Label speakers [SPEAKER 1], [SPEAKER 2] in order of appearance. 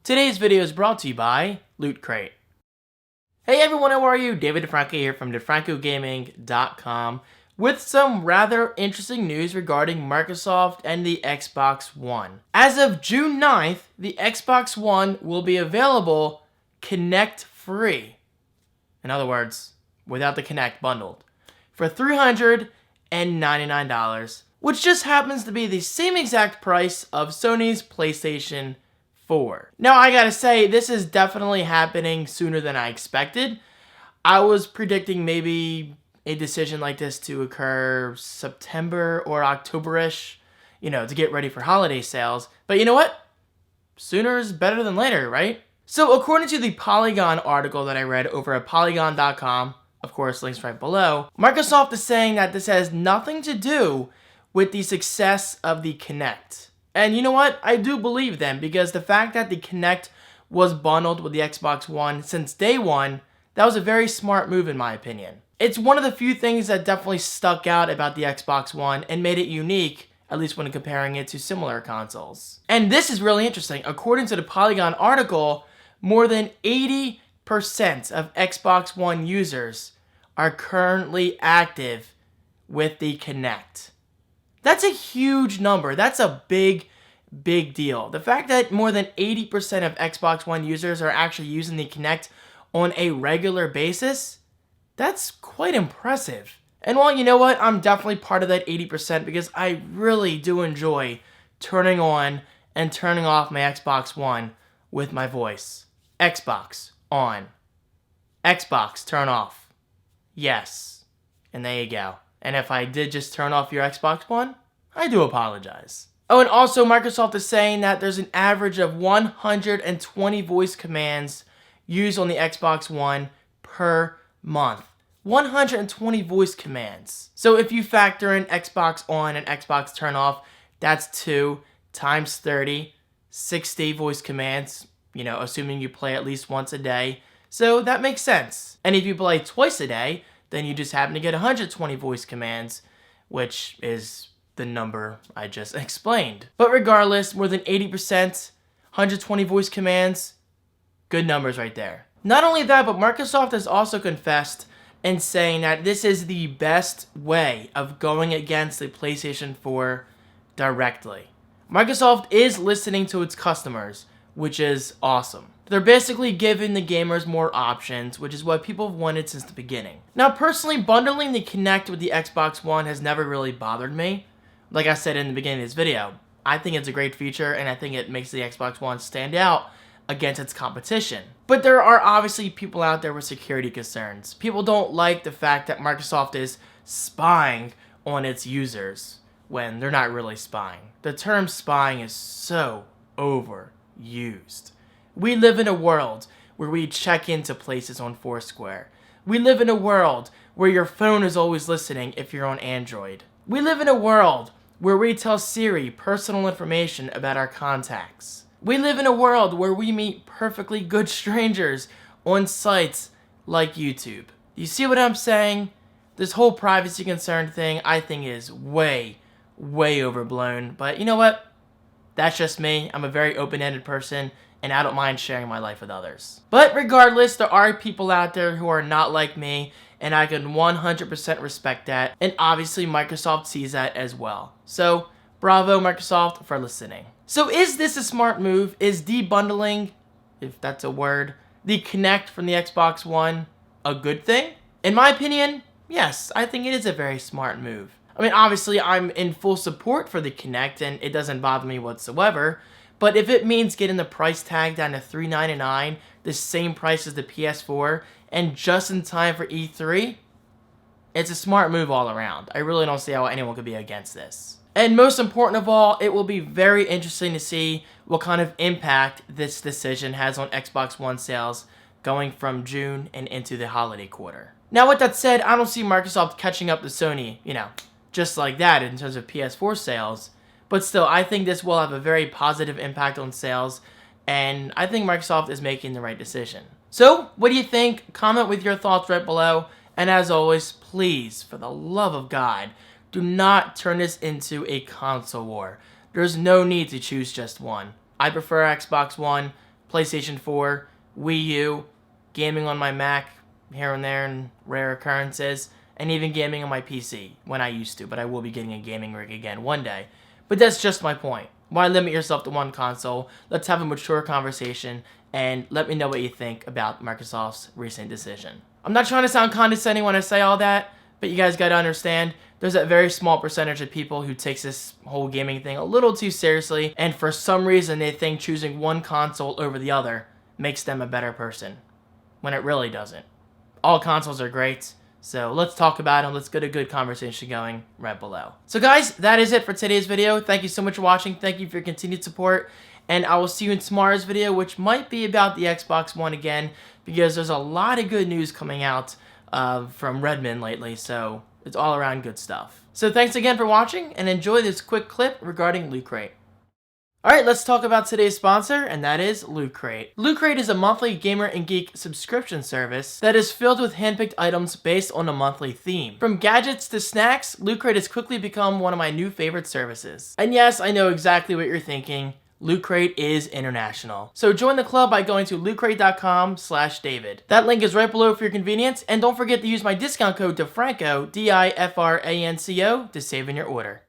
[SPEAKER 1] Today's video is brought to you by Loot Crate. Hey everyone, how are you? David Franco here from DeFrancoGaming.com with some rather interesting news regarding Microsoft and the Xbox One. As of June 9th, the Xbox One will be available Kinect-free. In other words, without the Kinect bundled, for $399, which just happens to be the same exact price of Sony's PlayStation 4. Now, I gotta say, this is definitely happening sooner than I expected. I was predicting maybe a decision like this to occur September or October-ish, to get ready for holiday sales. But you know what? Sooner is better than later, right? So according to the Polygon article that I read over at polygon.com, of course, links right below, Microsoft is saying that this has nothing to do with the success of the Kinect. And you know what? I do believe them, because the fact that the Kinect was bundled with the Xbox One since day one, that was a very smart move in my opinion. It's one of the few things that definitely stuck out about the Xbox One and made it unique, at least when comparing it to similar consoles. And this is really interesting. According to the Polygon article, more than 80% of Xbox One users are currently active with the Kinect. That's a huge number. That's a big deal. The fact that more than 80% of Xbox One users are actually using the Kinect on a regular basis, that's quite impressive. And well, you know what? I'm definitely part of that 80% because I really do enjoy turning on and turning off my Xbox One with my voice. Xbox on. Xbox turn off. Yes. And there you go. And if I did just turn off your Xbox One, I do apologize. Oh, and also Microsoft is saying that there's an average of 120 voice commands used on the Xbox One per month. 120 voice commands. So if you factor in Xbox on and Xbox turn off, that's 2 times 30, 60 voice commands, assuming you play at least once a day. So that makes sense. And if you play twice a day, then you just happen to get 120 voice commands, which is the number I just explained. But regardless, more than 80%, 120 voice commands, good numbers right there. Not only that, but Microsoft has also confessed in saying that this is the best way of going against the PlayStation 4 directly. Microsoft is listening to its customers, which is awesome. They're basically giving the gamers more options, which is what people have wanted since the beginning. Now, personally, bundling the Kinect with the Xbox One has never really bothered me. Like I said in the beginning of this video, I think it's a great feature, and I think it makes the Xbox One stand out against its competition. But there are obviously people out there with security concerns. People don't like the fact that Microsoft is spying on its users when they're not really spying. The term spying is so overused. We live in a world where we check into places on Foursquare. We live in a world where your phone is always listening if you're on Android. We live in a world where we tell Siri personal information about our contacts. We live in a world where we meet perfectly good strangers on sites like YouTube. You see what I'm saying? This whole privacy concern thing I think is way overblown. But you know what? That's just me. I'm a very open-ended person, and I don't mind sharing my life with others. But regardless, there are people out there who are not like me, and I can 100% respect that, and obviously Microsoft sees that as well. So, bravo Microsoft for listening. So is this a smart move? Is debundling, if that's a word, the Kinect from the Xbox One a good thing? In my opinion, yes, I think it is a very smart move. I mean, obviously I'm in full support for the Kinect, and it doesn't bother me whatsoever. But if it means getting the price tag down to $399, the same price as the PS4, and just in time for E3, it's a smart move all around. I really don't see how anyone could be against this. And most important of all, it will be very interesting to see what kind of impact this decision has on Xbox One sales going from June and into the holiday quarter. Now, with that said, I don't see Microsoft catching up to Sony, just like that in terms of PS4 sales. But still, I think this will have a very positive impact on sales, and I think Microsoft is making the right decision. So, what do you think? Comment with your thoughts right below, and as always, please, for the love of God, do not turn this into a console war. There's no need to choose just one. I prefer Xbox One, PlayStation 4, Wii U, gaming on my Mac here and there in rare occurrences, and even gaming on my PC when I used to, but I will be getting a gaming rig again one day. But that's just my point. Why limit yourself to one console? Let's have a mature conversation and let me know what you think about Microsoft's recent decision. I'm not trying to sound condescending when I say all that, but you guys gotta understand, there's a very small percentage of people who takes this whole gaming thing a little too seriously, and for some reason they think choosing one console over the other makes them a better person, when it really doesn't. All consoles are great, so let's talk about them. Let's get a good conversation going right below. So guys, that is it for today's video. Thank you so much for watching. Thank you for your continued support, and I will see you in tomorrow's video, which might be about the Xbox One again, because there's a lot of good news coming out from Redmond lately, so it's all around good stuff. So thanks again for watching, and enjoy this quick clip regarding Loot Crate. Alright, let's talk about today's sponsor, and that is Loot Crate. Loot Crate is a monthly gamer and geek subscription service that is filled with handpicked items based on a monthly theme. From gadgets to snacks, Loot Crate has quickly become one of my new favorite services. And yes, I know exactly what you're thinking. Loot Crate is international. So join the club by going to lootcrate.com/David. That link is right below for your convenience, and don't forget to use my discount code to Franco, DIFRANCO, to save in your order.